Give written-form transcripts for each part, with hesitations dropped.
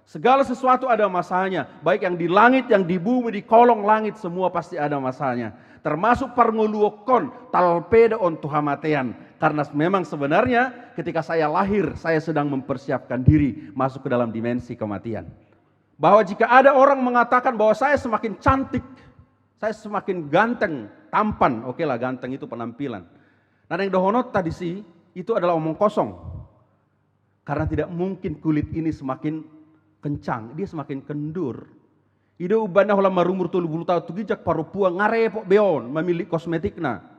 Segala sesuatu ada masanya, baik yang di langit, yang di bumi, di kolong langit, semua pasti ada masanya. Termasuk parngoluokon, talpeda on tuhamatean. Karena memang sebenarnya ketika saya lahir, saya sedang mempersiapkan diri masuk ke dalam dimensi kematian. Bahwa jika ada orang mengatakan bahwa saya semakin cantik, saya semakin ganteng, tampan, oke lah ganteng itu penampilan. Nah yang dohonot tadi sih, itu adalah omong kosong. Karena tidak mungkin kulit ini semakin kencang, dia semakin kendur. Ide ubana hola marumur 30 tahun tugijak parupua ngarepok beon memilih kosmetikna.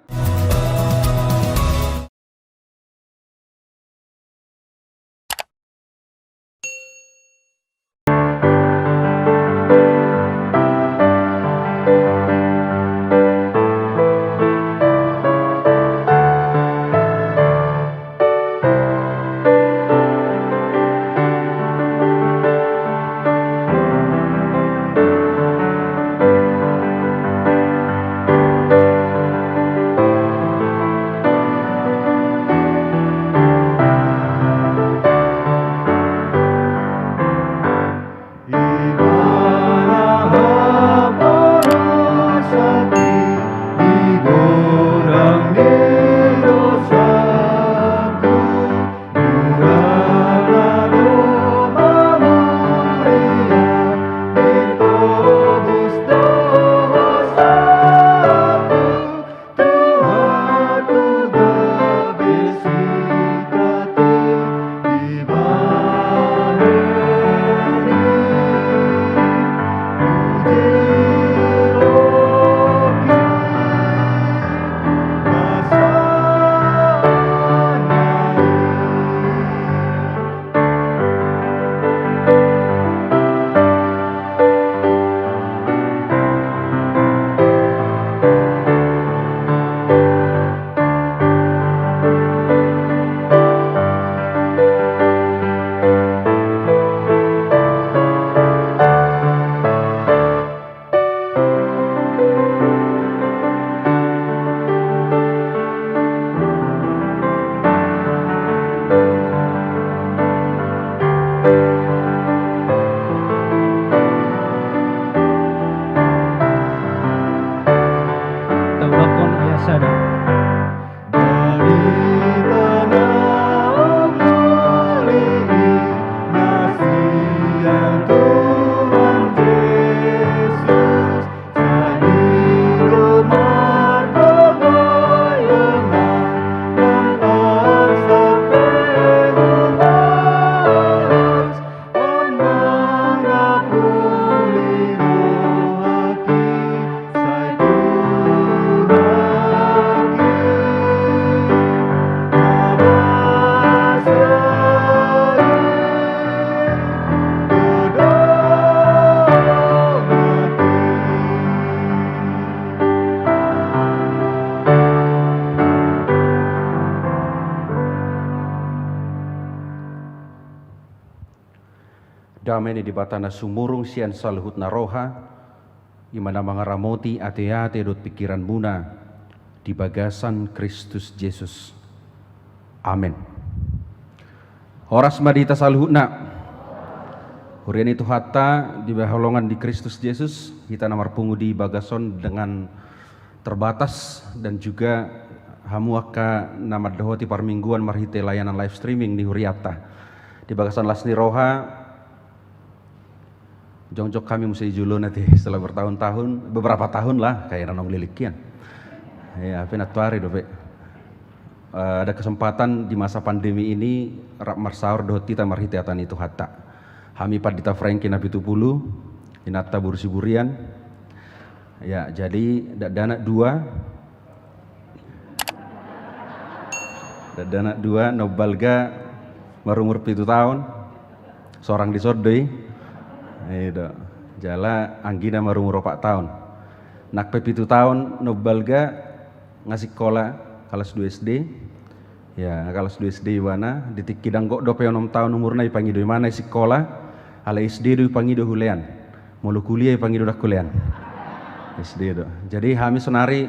Damai di batana sumurung sian salhut naroha, imana mangaramoti ate-ate dot pikiran muna di bagasan Kristus Yesus. Amin. Horas madita salhutna. Hurian itu hatta di baholongan di Kristus Yesus, kita namar pungu di bagason dengan terbatas dan juga hamuaka nama dohoti parmingguan marhite layanan live streaming di Huriata. Di bagasan lasni roha jongjok kami mesti julu nanti setelah bertahun-tahun, beberapa tahun lah kayak nanong lilikian. Ya, penatuari dobe. Ada kesempatan di masa pandemi ini rak marsaur dohoti tamarhite atan itu hatta. Hami padita Franky napitupulu, inata bursiburian. Ya, jadi dana dua nobalga marumur 7 tahun, seorang disodoi. Itu jala anggina marumur 4 tahun. Nak pe 7 tahun nobalga ngasih sekolah kelas 2 SD. Ya, kelas 2 SD wana ditik kidang kok 26 tahun umurna ipangi do mana sekolah. Ala SD do ipangi do hulean. Mulu kuliah ipangi do dak kuliah. SD do. Jadi kami sonari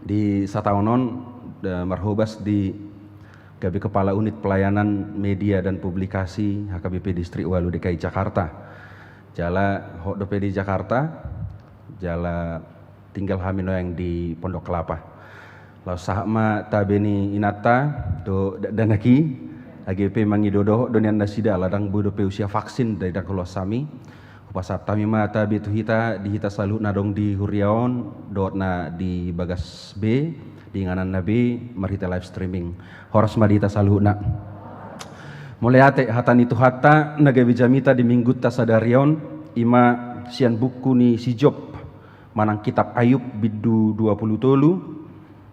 di sataunon marhobas di Gabi Kepala Unit Pelayanan Media dan Publikasi HKBP Distrik Walu DKI Jakarta. Jala Hok DPD Jakarta, jala tinggal hamino yang di Pondok Kelapa. Lau sahma tabeni inata do danaki AGP mangidodo donian nasida ladang bodo usia vaksin dari dakulo sami. Upasat tami ma tabi tu hita di hita salu nadong di Huriaon dot na di Bagas B di nganan nabi marita live streaming. Horas madita salu na. Mulai ate hatan itu hata nagawi jamita di minggu tasadarion ima sian buku ni si Job manang kitab Ayub bidu 20 tolu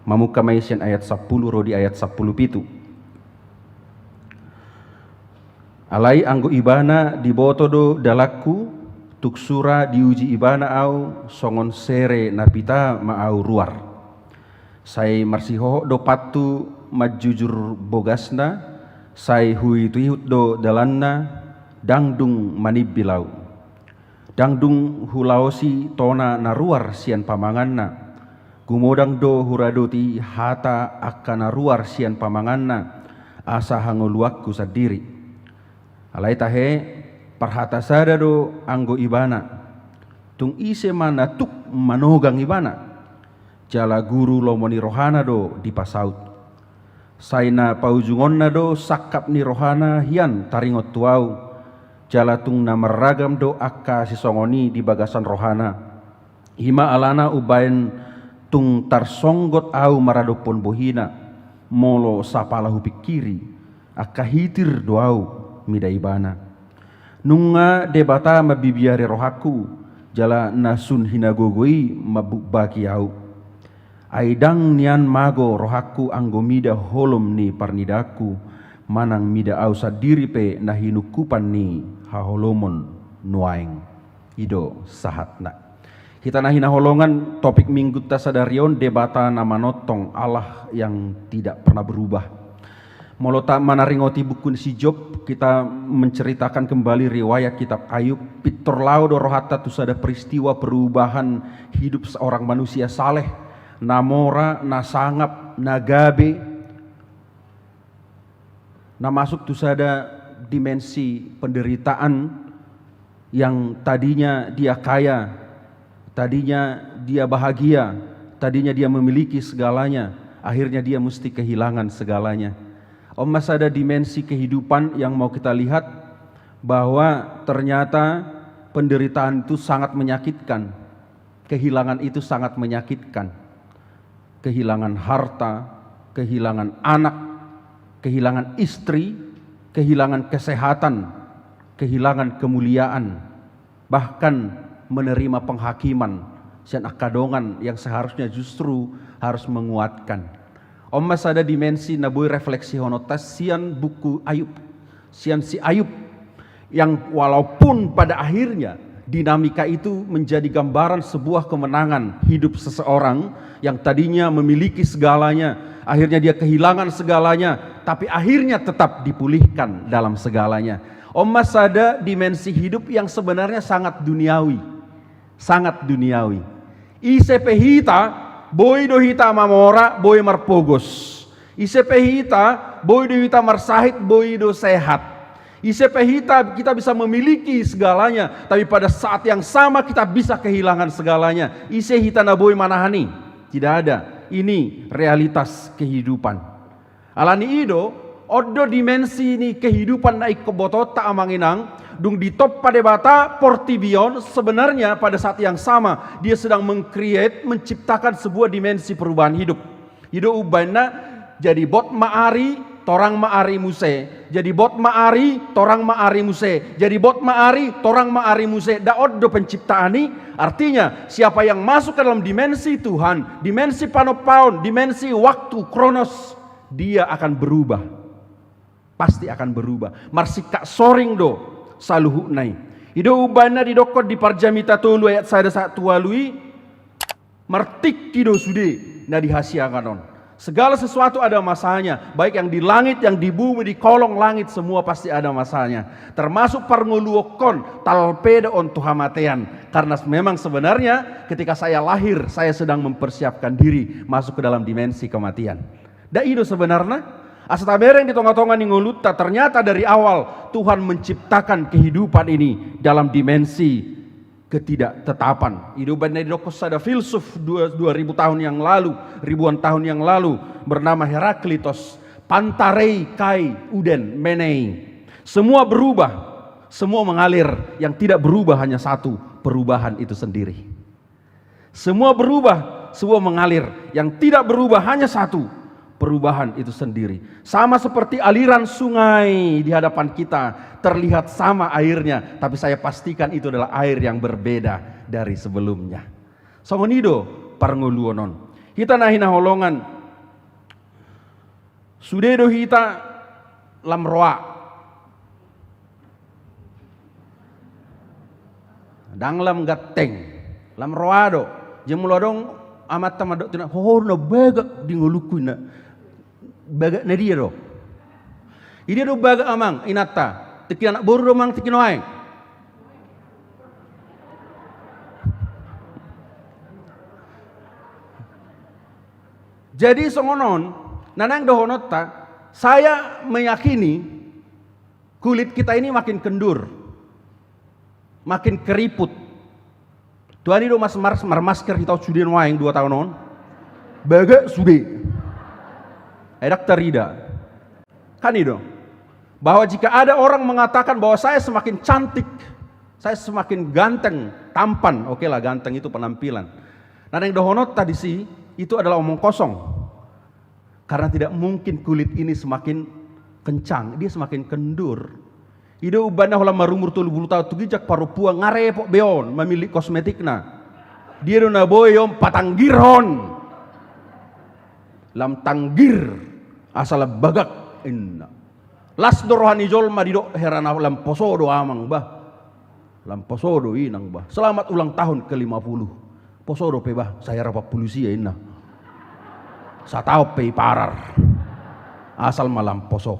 mamuka maisian ayat 10 rodi ayat 10 pitu. Alai anggo ibana diboto do dalaku tuksura diuji ibana au songon sere napita ma au ruar. Sai marsiho do patu majujur bogasna, sai hui tuhut do dalanna dangdung manibilau. Dangdung hulaosi tona naruar sian pamanganna. Gumodang do huradoti hata akana ruar sian pamanganna asa hangoluakku sadiri. Alai tahe parhata sada do anggo ibana tung ise mana tuk manogang ibana jala guru lomoni rohana do di pasaut saina paujungonna do sakap ni rohana hian taringot tuau jala tung na meragam do akka sisongoni di bagasan rohana hima alana ubain tung tarsonggot au maradopon bohina molo sapalahu pikiri akka hitir doau mida ibana nunga debata mabibiare rohaku jala nasun hinagogoi mabubaki au aidang nian mago rohaku anggo mida holom ni parnidaku manang mida au sadiri pe nahinukupan ni haholomon nuaing ido sahatna kita nahina holongan topik minggu tasadarion debata nama notong Allah yang tidak pernah berubah. Molota manaringoti buku si Job, kita menceritakan kembali riwayat kitab Ayub. Pitor laudo rohata tusada peristiwa perubahan hidup seorang manusia saleh, namora, nasangap, nagabe, nah masuk tusada dimensi penderitaan yang tadinya dia kaya, tadinya dia bahagia, tadinya dia memiliki segalanya, akhirnya dia mesti kehilangan segalanya. Masih ada dimensi kehidupan yang mau kita lihat bahwa ternyata penderitaan itu sangat menyakitkan. Kehilangan itu sangat menyakitkan. Kehilangan harta, kehilangan anak, kehilangan istri, kehilangan kesehatan, kehilangan kemuliaan, bahkan menerima penghakiman sian akadongan yang seharusnya justru harus menguatkan. Mas ada dimensi nabui refleksi honotas sian buku Ayub, sian si Ayub yang walaupun pada akhirnya dinamika itu menjadi gambaran sebuah kemenangan hidup seseorang yang tadinya memiliki segalanya, akhirnya dia kehilangan segalanya, tapi akhirnya tetap dipulihkan dalam segalanya. Mas ada dimensi hidup yang sebenarnya sangat duniawi, sangat duniawi. Isepe hita boy do hita mamora, boy marpogos. Isepe hita, boy do hita marsahit, boy do sehat. Isepe hita kita bisa memiliki segalanya, tapi pada saat yang sama kita bisa kehilangan segalanya. Ise hita na boy manahani, tidak ada. Ini realitas kehidupan. Alani ido, odo dimensi ini kehidupan naik kebotota amanginang. Dung di top pada bata Portibion sebenarnya pada saat yang sama dia sedang menciptakan sebuah dimensi perubahan hidup. Hidup ubana jadi bot maari torang maari muse, jadi bot maari torang maari muse, jadi bot maari torang maari muse. Daod do penciptaan ini artinya siapa yang masuk ke dalam dimensi Tuhan, dimensi panopaun, dimensi waktu kronos, dia akan berubah. Pasti akan berubah. Marsika soring do saluhu nai. Ido ubana di dokot di parjamita tolu ayat sada satu walui martik kido sude na dihasia kanon. Segala sesuatu ada masanya, baik yang di langit, yang di bumi, di kolong langit, semua pasti ada masanya. Termasuk parnguluokon talpeda on tuhamatean. Karena memang sebenarnya ketika saya lahir, saya sedang mempersiapkan diri masuk ke dalam dimensi kematian. Da ido sebenarnya Asa tabereng di tonga-tonga ni ngoluta, ternyata dari awal Tuhan menciptakan kehidupan ini dalam dimensi ketidaktetapan. Hidupan dari dokos ada filsuf 2000 tahun yang lalu, ribuan tahun yang lalu, bernama Heraklitos, Pantarei kai uden menei. Semua berubah, semua mengalir, yang tidak berubah hanya satu, perubahan itu sendiri. Semua berubah, semua mengalir, yang tidak berubah hanya satu, perubahan itu sendiri. Sama seperti aliran sungai di hadapan kita, terlihat sama airnya, tapi saya pastikan itu adalah air yang berbeda dari sebelumnya. Songonido parnguluonon. Kita nahi naholongan. Sudedo hita lamroa. Danglam gateng. Lamroado. Jemulodong amat tamadok tina hohorno bagak dingulukuna. Baga na dia do. Ini do baga amang inata. Tiki anak boru mang tiki noaeng. Jadi songonon nanang dohonota, saya meyakini kulit kita ini makin kendur, makin keriput. Tuhan itu mas masker kita sudah noaeng 2 tahun non. Baga sudah. Dokter Rida, kan itu, bahwa jika ada orang mengatakan bahwa saya semakin cantik, saya semakin ganteng, tampan, oke lah ganteng itu penampilan. Nah yang dohonot tadi sih, itu adalah omong kosong. Karena tidak mungkin kulit ini semakin kencang, dia semakin kendur. Ide ubana hola marumur 30 tahun tugijak parupua ngarepok beon, memilih kosmetikna. Dia do naboyom patanggiron. Lam tanggir asal bagak inna las dorohani jolma didok herana lam posodo amang bah, lam posodo inang bah, selamat ulang tahun ke-50 posodo pe bah, saya rapat polisi ya inna saya tahu pe parar asal malam poso.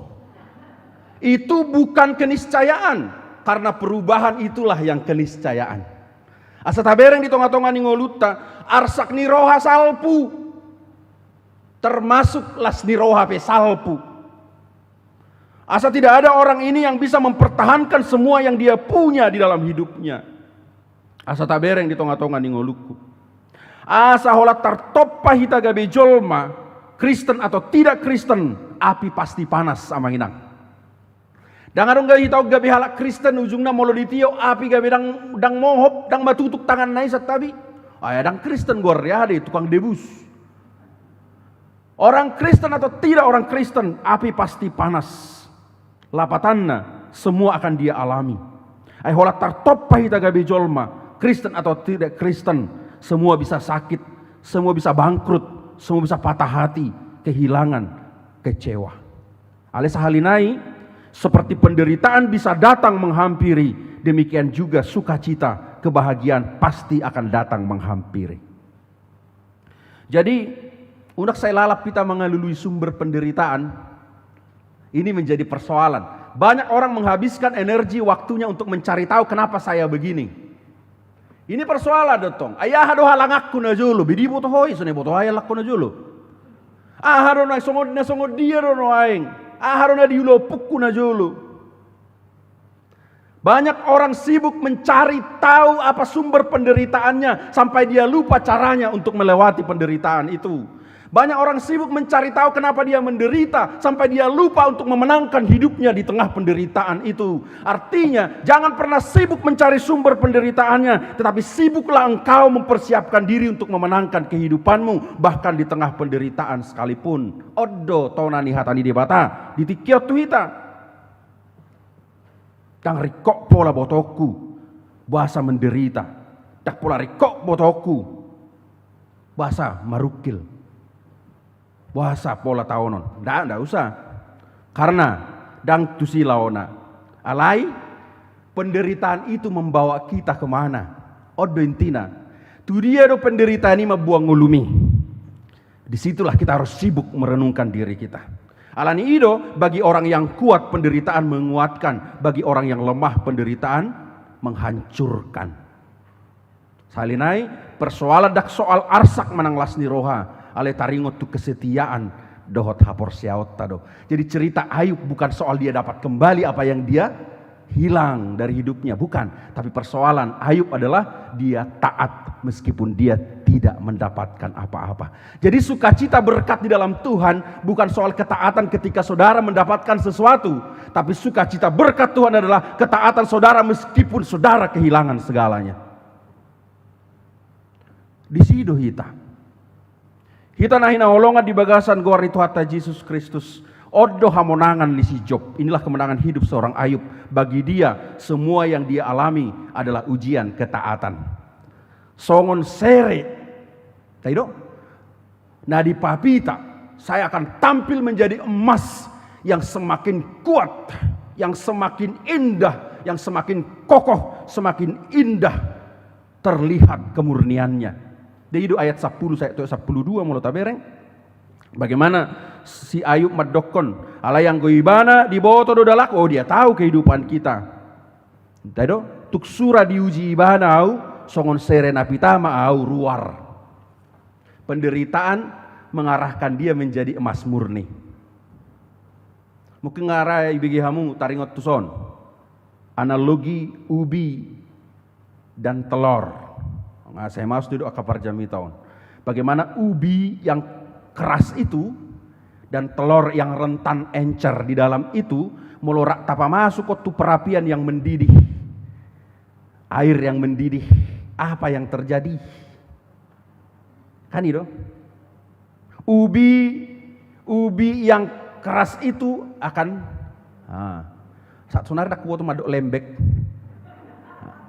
Itu bukan keniscayaan, karena perubahan itulah yang keniscayaan. Asa tabereng di tonga-tonga ni ngoluta arsak ni roha salpu, termasuk las niroha pe salpu. Asa tidak ada orang ini yang bisa mempertahankan semua yang dia punya di dalam hidupnya. Asa tabereng di tonga-tonga ni ngoluku. Asa hola tartopa hita gabe jolma, Kristen atau tidak Kristen, api pasti panas sama inang. Dangarong gabe hitau gabe halak Kristen ujungna molo ditio api gabe dang mohop dang batutuk tangan nai satabi. Aya dang Kristen gor ya de tukang debus. Orang Kristen atau tidak orang Kristen, api pasti panas. Lapatanna semua akan dia alami. Ai hola tartopa hita gabe jolma, Kristen atau tidak Kristen, semua bisa sakit, semua bisa bangkrut, semua bisa patah hati, kehilangan, kecewa. Ale sahalinai, seperti penderitaan bisa datang menghampiri, demikian juga sukacita, kebahagiaan pasti akan datang menghampiri. Jadi undak saya lalap kita mengalului sumber penderitaan, ini menjadi persoalan. Banyak orang menghabiskan energi waktunya untuk mencari tahu kenapa saya begini. Ini persoalan dotong. Ayah hado halangakku na julu, bidi boto hoi, sone boto hoi lakku na julu. Hado na songod dia do no aing. Hado na diulopukku na julu. Banyak orang sibuk mencari tahu apa sumber penderitaannya sampai dia lupa caranya untuk melewati penderitaan itu. Banyak orang sibuk mencari tahu kenapa dia menderita sampai dia lupa untuk memenangkan hidupnya di tengah penderitaan itu. Artinya, jangan pernah sibuk mencari sumber penderitaannya, tetapi sibuklah engkau mempersiapkan diri untuk memenangkan kehidupanmu bahkan di tengah penderitaan sekalipun. Oddo tonani hatani debata ditikio tuhita. Kang rikok pola botoku bahasa menderita. Tak pola rikok botoku bahasa marukil. Bahasa pola taonon, ndak usah, karena dang tusi laona, alai penderitaan itu membawa kita kemana? Odo intina, tu dia do penderitaan ini membuang ngulumi. Disitulah kita harus sibuk merenungkan diri kita. Alani ido bagi orang yang kuat penderitaan menguatkan, bagi orang yang lemah penderitaan menghancurkan. Salinai persoalan dak soal arsak menang lasni roha. Ale taringot tu kesetiaan dohot hapor siaot tado. Jadi cerita Ayub bukan soal dia dapat kembali apa yang dia hilang dari hidupnya, bukan. Tapi persoalan Ayub adalah dia taat meskipun dia tidak mendapatkan apa-apa. Jadi sukacita berkat di dalam Tuhan bukan soal ketaatan ketika saudara mendapatkan sesuatu, tapi sukacita berkat Tuhan adalah ketaatan saudara meskipun saudara kehilangan segalanya. Di sido hita nahina holongan di bagasan gor itu hatta Yesus Kristus. Odo hamonangan li si Job. Inilah kemenangan hidup seorang Ayub. Bagi dia, semua yang dia alami adalah ujian ketaatan. Songon sere. Taido? Nadi papita, saya akan tampil menjadi emas yang semakin kuat, yang semakin indah, yang semakin kokoh, semakin indah terlihat kemurniannya. Dia itu ayat 10 saya 12 mulut tabereng. Bagaimana si Ayub madokon ala yang goibana di boto do dalak, oh dia tahu kehidupan kita. Tado tuk sura diuji ibana au songon serena pitama au ruar. Penderitaan mengarahkan dia menjadi emas murni. Mungkin ngarai bagi hamu taringot tuson. Analogi ubi dan telur. Saya mau duduk akapar jami tahun. Bagaimana ubi yang keras itu dan telur yang rentan encer di dalam itu melorak tapa masuk ke perapian yang mendidih, air yang mendidih, apa yang terjadi? Kan itu ubi yang keras itu akan saat sonar dak kuat madok lembek.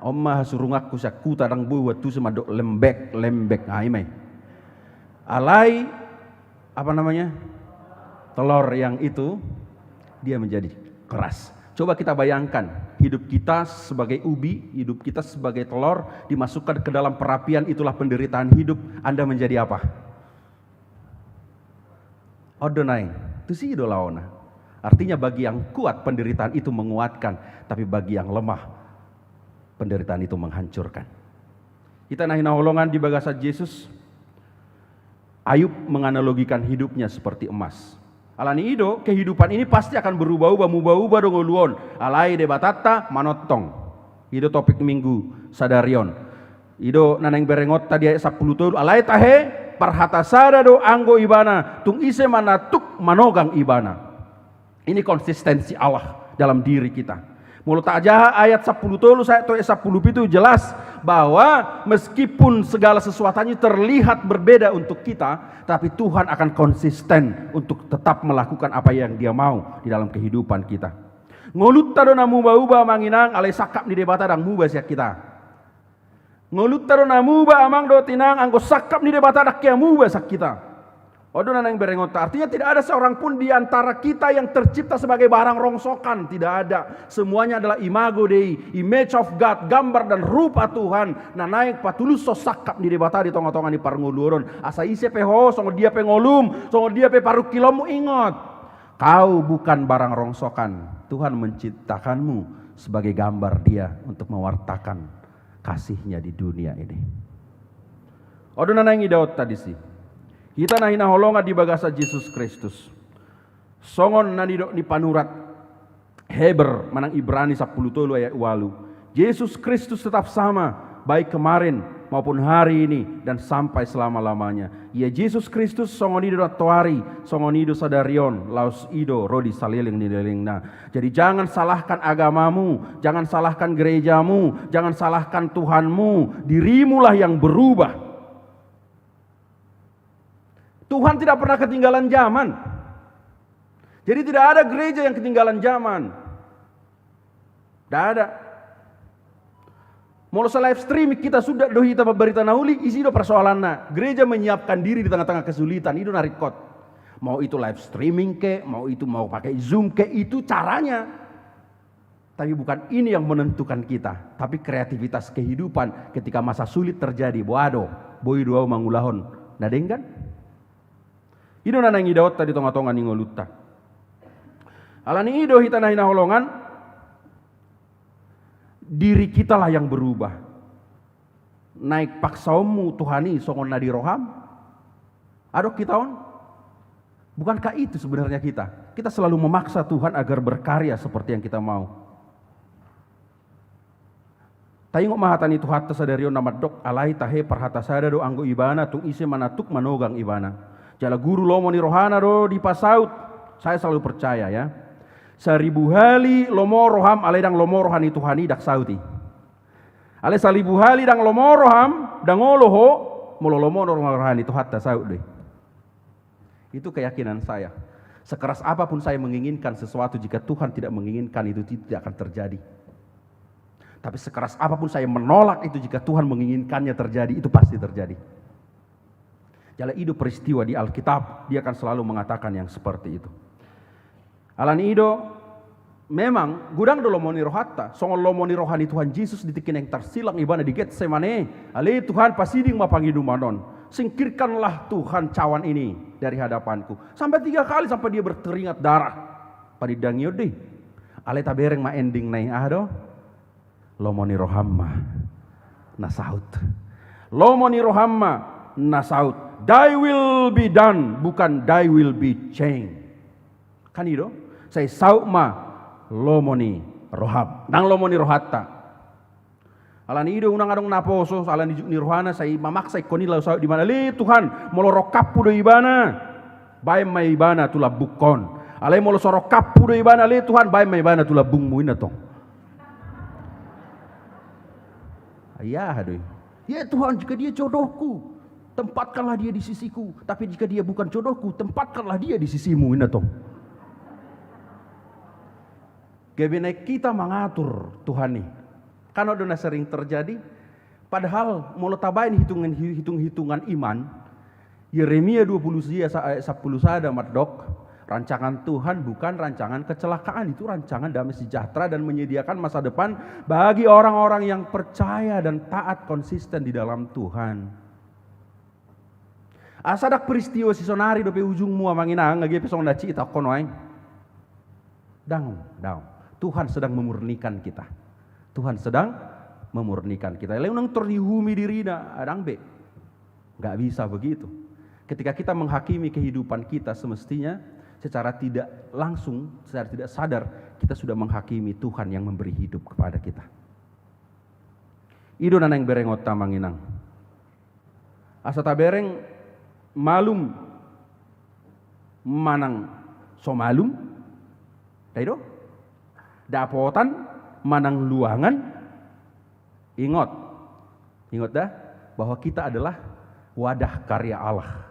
Omah suruh ngaku saku tarang buat tu semadok lembek aimai. Alai apa namanya? Telur yang itu dia menjadi keras. Coba kita bayangkan hidup kita sebagai ubi, hidup kita sebagai telur dimasukkan ke dalam perapian, itulah penderitaan hidup. Anda menjadi apa? Odonai, itu sih idolaona. Artinya bagi yang kuat penderitaan itu menguatkan, tapi bagi yang lemah penderitaan itu menghancurkan. Kita nahina holongan di bagasa Yesus. Ayub menganalogikan hidupnya seperti emas. Alani ido kehidupan ini pasti akan berubah-ubah, mubah-ubah dongoluon. Alai debatata manotong. Ido topik minggu sadarion. Ido naneng berengot tadi ayat 10 tuh. Alai tahe parhata sadado anggo ibana tung ise manatuk manogang ibana. Ini konsistensi Allah dalam diri kita. Mulut aja ayat 10 tolu saya tuh 10 itu jelas bahwa meskipun segala sesuatunya terlihat berbeda untuk kita, tapi Tuhan akan konsisten untuk tetap melakukan apa yang Dia mau di dalam kehidupan kita. Ngolut tado namu bauba manginang alai sakap di debata dang muba siak kita. Ngolut tado namu ba amang do tinang anggo sakap di debata dak kia muba sak kita. Odo nanang berengot, artinya tidak ada seorang pun di antara kita yang tercipta sebagai barang rongsokan, tidak ada. Semuanya adalah imago Dei, image of God, gambar dan rupa Tuhan. Nah naik patulus so sakap di debata di tonga-tonga di parnguluron. Asa ise peho, songo dia pengolum, songo dia pe paru kilomu ingot. Kau bukan barang rongsokan. Tuhan menciptakanmu sebagai gambar Dia untuk mewartakan kasih-Nya di dunia ini. Odo nanang idaot tadi sih. Kita nahina holonga di bagasa Yesus Kristus. Songon nanidok ni panurat Heber manang Ibrani 10 tolu ayat 8. Yesus Kristus tetap sama baik kemarin maupun hari ini dan sampai selama-lamanya. Ya Yesus Kristus songonido toari, songonido sadarion, laus ido rodi saliling nilelingna. Jadi jangan salahkan agamamu, jangan salahkan gerejamu, jangan salahkan Tuhanmu, dirimulah yang berubah. Tuhan tidak pernah ketinggalan zaman. Jadi tidak ada gereja yang ketinggalan zaman. Tidak ada. Mau live stream kita sudah dohi tanpa berita nauli, isi do persoalannya. Gereja menyiapkan diri di tengah-tengah kesulitan, itu narikot. Mau itu live streaming ke, mau itu mau pakai Zoom ke, itu caranya. Tapi bukan ini yang menentukan kita, tapi kreativitas kehidupan ketika masa sulit terjadi. Boado, boy dua mangulahon. Nadeng kan? Ido nanang idaot tadi tonga-tonga ningolutta. Alani ido hita nahina holongan. Diri kita lah yang berubah. Naik paksaumu Tuhani songon nadi roham. Adok kita on. Bukankah itu sebenarnya kita? Kita selalu memaksa Tuhan agar berkarya seperti yang kita mau. Tayong umahatan itu hatta sadario namadok alai tahe perhata sadado anggo ibana tung ise manatuk manogang ibana. Jala guru lomo ni rohana do di pasaut. Saya selalu percaya ya. 1000 hali lomo roham alai dang lomo rohani Tuhani dak sauti. Ale 1000 hali dang lomo roham dang oloho molo lomo rohani itu hatta saut deh. Itu keyakinan saya. Sekeras apapun saya menginginkan sesuatu, jika Tuhan tidak menginginkan itu tidak akan terjadi. Tapi sekeras apapun saya menolak itu, jika Tuhan menginginkannya terjadi, itu pasti terjadi. Jala ido peristiwa di Alkitab, dia akan selalu mengatakan yang seperti itu. Alani ido, memang gudang do lomoni rohatta, songol lomoni rohani Tuhan Yesus ditikin yang tersilang ibana di Getsemane. Ale Tuhan pasiding mapangidu manon. Singkirkanlah Tuhan cawan ini dari hadapanku. Sampai 3 kali sampai dia berkeringat darah. Padidang yode. Ale tabereng ma ending nai ahdo. Lomoni rohamma nasaut. Lomoni rohamma nasaut. Thy will be done, bukan thy will be changed. Kan itu? Saya saut ma lomoni rohab. Nang lomoni rohatta. Alan ido unang adong naposo alan di rohana saya mamaksa ikoni lau di mana le Tuhan molo rokapu do ibana bae mai ibana tula bukon alai molo sorokapu do ibana le Tuhan bae mai ibana tula bungmu ina tong ayah aduh ya Tuhan, jika dia jodohku tempatkanlah dia di sisiku, tapi jika dia bukan jodohku tempatkanlah dia di sisimu ina tong. Gebene kita mengatur Tuhan nih. Karena dona sering terjadi, padahal mau tabain hitung-hitungan iman, Yeremia 20 ayat 10 sada matdok, rancangan Tuhan bukan rancangan kecelakaan, itu rancangan damai sejahtera dan menyediakan masa depan bagi orang-orang yang percaya dan taat konsisten di dalam Tuhan. Asadak peristiwa si sonari dope ujung mua manginang ngage pesong daci ita konoai. Dang. Tuhan sedang memurnikan kita. Tuhan sedang memurnikan kita. Leunang terlihumi dirina adang be. Enggak bisa begitu. Ketika kita menghakimi kehidupan kita, semestinya secara tidak langsung, secara tidak sadar kita sudah menghakimi Tuhan yang memberi hidup kepada kita. Ido nanang bereng otta manginang. Asa tabereng malum manang so malum. Daido? Dapotan manang luangan, ingat dah bahwa kita adalah wadah karya Allah.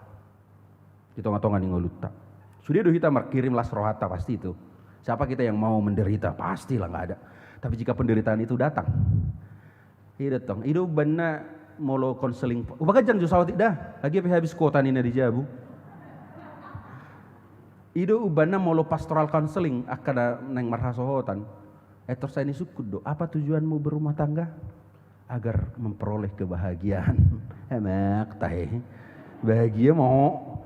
Hitung-hitungan ingoluta. Sudah kita kirimlah rohata pasti itu. Siapa kita yang mau menderita? Pastilah nggak ada. Tapi jika penderitaan itu datang, itu benar molo konseling. Ubaga jangan jusawat dah. Lagi habis kuota nina di Jabu. Itu ubana molo pastoral counseling akada neng marhasohotan. Terus saya ini sukut do, apa tujuanmu berumah tangga? Agar memperoleh kebahagiaan. Enak tahe. Bahagia mau.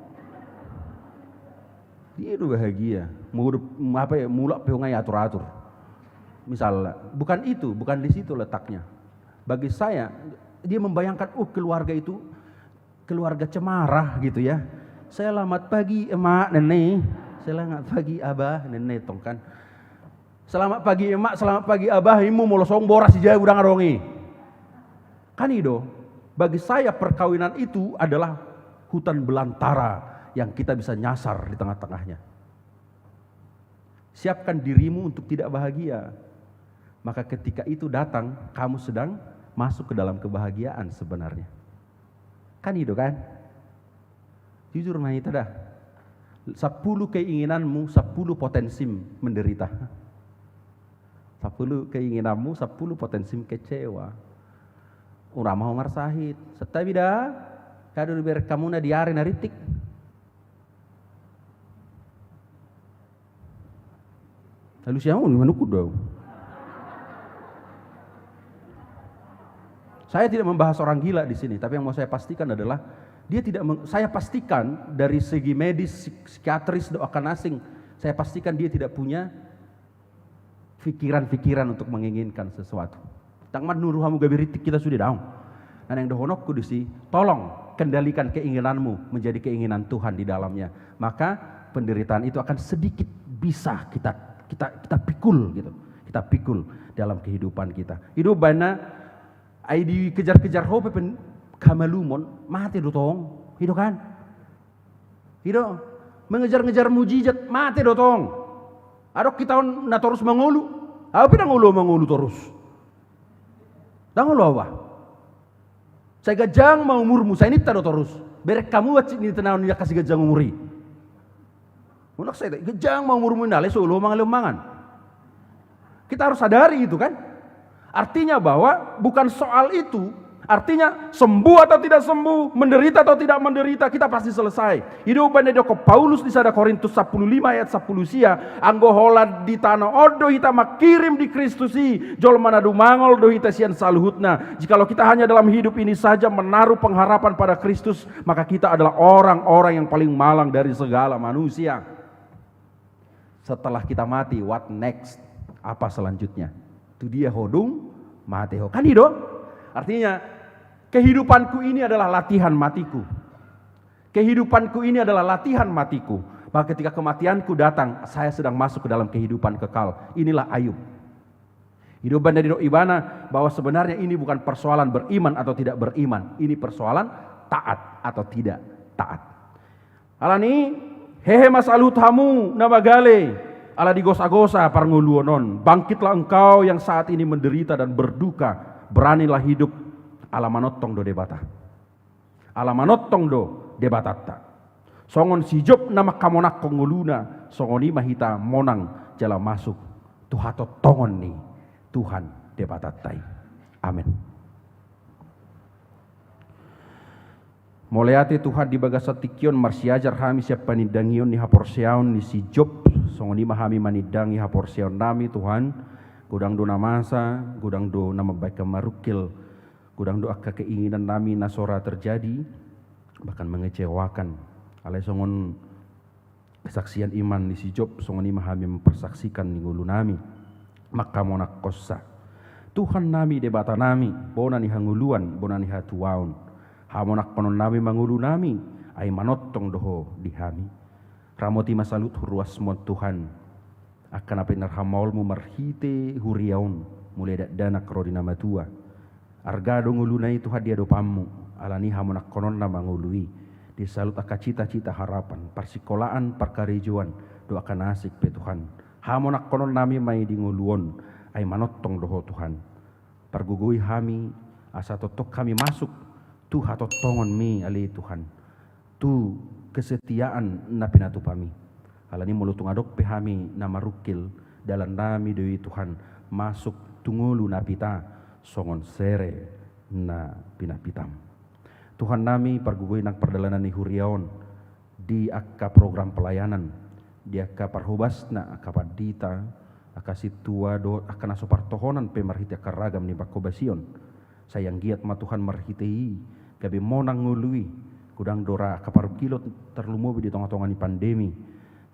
Dia itu bahagia. Mau apa ya? Mulak peungai atur-atur. Misalnya, bukan itu, bukan di situ letaknya. Bagi saya, dia membayangkan, keluarga itu keluarga cemara gitu ya. Selamat pagi emak nenek. Selamat pagi abah nenek tong kan. Selamat pagi emak, selamat pagi abah, imu mau losong boras si jaya udang arongi. Kan itu, bagi saya perkawinan itu adalah hutan belantara yang kita bisa nyasar di tengah-tengahnya. Siapkan dirimu untuk tidak bahagia. Maka ketika itu datang, kamu sedang masuk ke dalam kebahagiaan sebenarnya. Kan itu kan? Jujur nah itu dah. 10 keinginanmu, 10 potensi menderita. 10 keinginanmu, 10 potensi kecewa. Urang mau marsahit. Setabi dah, kado ber kamu na diare naritik. Lalu siapa menukut dong? Saya tidak membahas orang gila di sini, tapi yang mau saya pastikan adalah dia tidak. Saya pastikan dari segi medis, psikiatris, doakan asing, saya pastikan dia tidak punya pikiran-pikiran untuk menginginkan sesuatu. Tangmat nuruhamu gabiritik kita sudah daun. Dan yang dohonokku disi, tolong kendalikan keinginanmu menjadi keinginan Tuhan di dalamnya. Maka penderitaan itu akan sedikit bisa kita pikul gitu. Kita pikul dalam kehidupan kita. Hidup bana ai dikejar-kejar hope pen kamalumon mati do tong. Hidup kan? Hidup mengejar-ngejar mujizat mati do tong. Adok kita na terus mangulu. Apa mangulu terus? Dangulu apa? Saya gajang mau umurmu, saya ini tado terus. Berek kamu wajib ni tenau ni kasih gajang umuri. Unak saya gajang mau umurmu nale so lumangan. Kita harus sadari itu kan. Artinya bahwa bukan soal itu. Artinya sembuh atau tidak sembuh, menderita atau tidak menderita, kita pasti selesai. Hidup bandedoko Paulus di sada Korintus 15 ayat 10 sia, anggo hola di tanah odo hita makirim di Kristusi, jol manadu mangol do hita sian saluhutna. Jikalau kita hanya dalam hidup ini saja menaruh pengharapan pada Kristus, maka kita adalah orang-orang yang paling malang dari segala manusia. Setelah kita mati, what next? Apa selanjutnya? Itu dia hodung mati ho. Kan itu? Artinya kehidupanku ini adalah latihan matiku. Kehidupanku ini adalah latihan matiku. Maka ketika kematianku datang, saya sedang masuk ke dalam kehidupan kekal. Inilah Ayub. Hidupan dari Ibana bahwa sebenarnya ini bukan persoalan beriman atau tidak beriman. Ini persoalan taat atau tidak taat. Alani hehe masalut hamu nabagale. Ala digosa-gosa parnguluonon. Bangkitlah engkau yang saat ini menderita dan berduka. Beranilah hidup. Ala manotong do debata. Ala manotong do debatata. Songon si Job nama kamonak konguluna. Songoni mahita monang jala masuk. Tuhato tongon ni Tuhan debatatai. Amin. Moleate Tuhan di bagasatikion marsiajar hami siapa nidangion ni haporseaon ni si Job. Songoni mahami manidangi haporseaon nami Tuhan. Gudang do namasa, gudang do nama baik marukil, gudang do akka keinginan nami nasora terjadi, bahkan mengecewakan. Alai songon kesaksian iman di si Job, songoni mahami mempersaksikan ni ngulu nami. Maka monak kosa. Tuhan nami debata nami, bona ni hanguluan, bona ni hatuaun. Hamonak konon nami mangulu nami, ay manotong doho dihami. Ramoti masalut huruas mon Tuhan. Akan apa narhamaulmu marhite huriaun mulai dana krodina matua. Argado ngulunai Tuhan dia dopamu. Alani hamonak konon nama ngului. Disalut aka cita-cita harapan. Persikolaan parkarejuan doakan asik pe Tuhan. Hamonak konon nami mai di nguluon. Ay manotong doho Tuhan. Pergugui hami asa totok kami masuk. Tu hatotongon mi ali Tuhan. Tu kesetiaan na pinatupami. Alani mulutung adok pehami nama rukil dalam nami dewi Tuhan masuk tungulu napita songon sere na pinapitam. Tuhan nami pergugui nak perdalanan ni huriaon di akka program pelayanan di akka parhubas na akka padita akka situa do akka nasopartohonan pe marhiti akka ragam ni bakobasion. Sayang giat ma Tuhan marhitei gabi monang ngului kudang dora kaparukilot terlumubi di tengah-tengah ni pandemi.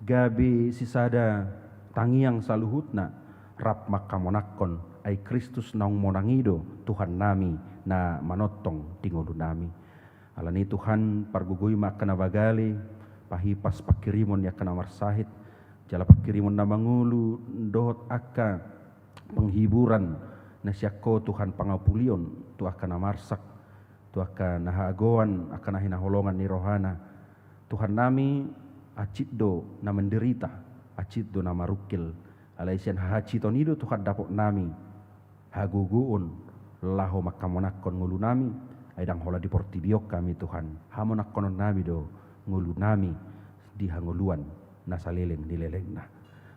Gabi sisada tangiang saluhutna rap makamonakon ay Kristus naung monangido Tuhan nami na manotong tingolu nami. Alani Tuhan pargugui makana bagali pahipas pakirimon ya kana marsahit jala pakirimon na mangulu dohot akka penghiburan na syako Tuhan pangapulion tu akka na marsak tu akka nahagoan akka hinaholongan ni rohana. Tuhan nami aciddo na menderita, aciddo na marukil. Alaisian hahacitonido Tuhan dapok nami haguguun laho makamonakon ngulu nami aidang hola di portibiok kami Tuhan. Hamonakonon nami do ngulu nami di hanguluan nasaleleng dileleng na.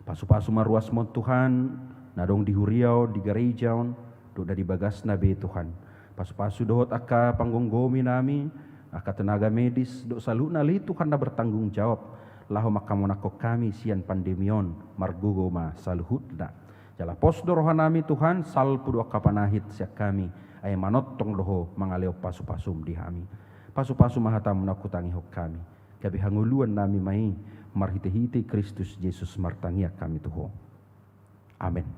Pasu-pasu maruas mon Tuhan nadong di huriau di gerejaon do dari bagas nabe Tuhan. Pasu-pasu dohot akka panggonggomi nami akka tenaga medis do saluna li Tuhan na bertanggung jawab. Laho makamonako kami sian pandemion margugo ma saluhutna. Jala posdo rohanami Tuhan salpudo kapanahit siak kami ay manotong doho mangaleo pasu-pasum dihami. Pasu-pasu mahatam nakutangi hok kami. Kabi hanguluan nami mai marhite-hite Kristus Yesus martangia kami tuho. Amin.